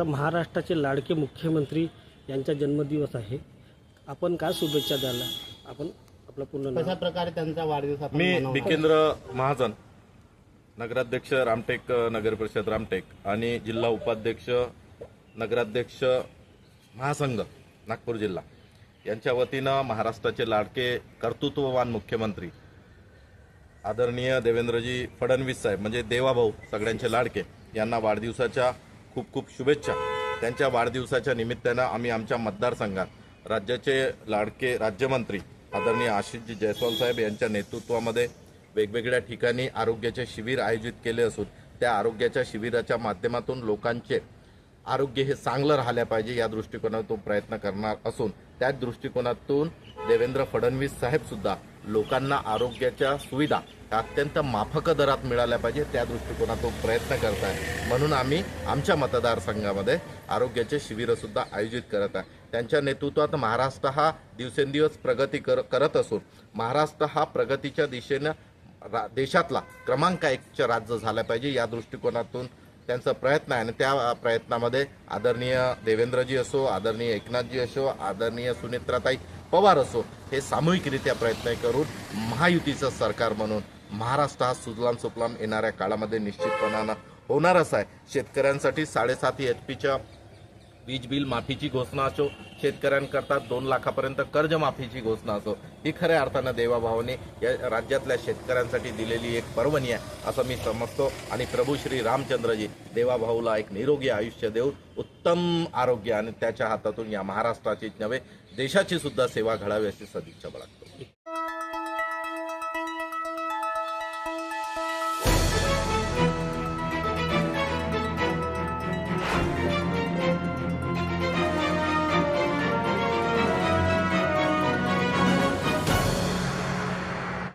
आता महाराष्ट्राचे लाडके मुख्यमंत्री यांचा जन्मदिवस आहे, आपण काय शुभेच्छा द्याल? आपण आपला पूर्ण नाव. कशा प्रकारे त्यांचा वाढदिवस आपण मी मनवणार? बिकेंद्र महाजन, नगराध्यक्ष रामटेक नगर परिषद रामटेक आणि जिल्हा उपाध्यक्ष नगराध्यक्ष महासंघ नागपूर जिल्हा यांच्या वतीनं महाराष्ट्राचे लाडके कर्तृत्ववान मुख्यमंत्री आदरणीय देवेंद्रजी फडणवीस साहेब म्हणजे देवाभाऊ सगळ्यांचे लाडके यांना वाढदिवसाच्या खूप खूप शुभेच्छा। त्यांच्या वाढदिवसाच्या निमित्तानं आम्ही आमच्या मतदारसंघात राज्याचे लाडके राज्यमंत्री आदरणीय आशिषजी जयस्वाल साहेब यांच्या नेतृत्वामध्ये वेगवेगळ्या ठिकाणी आरोग्याचे शिबिर आयोजित केले असून त्या आरोग्याच्या शिबिराच्या माध्यमातून लोकांचे आरोग्य हे चांगलं राहिलं पाहिजे या दृष्टिकोनातून प्रयत्न करणार असून त्या दृष्टिकोनातून देवेंद्र फडणवीस साहेब सुद्धा लोकांना आरोग्याच्या सुविधा अत्यंत माफक दरात मिळाल्या पाहिजे त्या दृष्टिकोनातून प्रयत्न करत आहे। म्हणून आम्ही आमच्या मतदारसंघामध्ये आरोग्याचे शिबिर सुद्धा आयोजित करत आहे। त्यांच्या नेतृत्वात महाराष्ट्र हा दिवसेंदिवस प्रगती करत असून महाराष्ट्र हा प्रगतीच्या दिशेनं देशातला क्रमांक 1 राज्य झाला पाहिजे या दृष्टिकोनातून त्यांचा प्रयत्न आहे। आणि त्या प्रयत्नामध्ये आदरणीय देवेंद्रजी असो, आदरणीय एकनाथजी असो, आदरणीय सुनेत्राताई पवार असो हे सामूहिकरित्या प्रयत्न करून महायुतीचं सरकार म्हणून महाराष्ट्र हा सुजलाम सुफलाम येणाऱ्या काळामध्ये निश्चितपणानं होणारच आहे। शेतकऱ्यांसाठी 7.5 HP वीज बिल माफीची घोषणा असो, शेतकऱ्यांकरता 2 लाखापर्यंत कर्जमाफीची घोषणा असो, ही खऱ्या अर्थानं देवाभावाने या राज्यातल्या शेतकऱ्यांसाठी दिलेली एक पर्वणी आहे असं मी समजतो। आणि प्रभू श्री रामचंद्रजी देवाभाऊला एक निरोगी आयुष्य देऊन उत्तम आरोग्य आणि त्याच्या हातातून या महाराष्ट्राची नव्हे देशाची सुद्धा सेवा घडावी अशी सदिच्छा बाळगतो।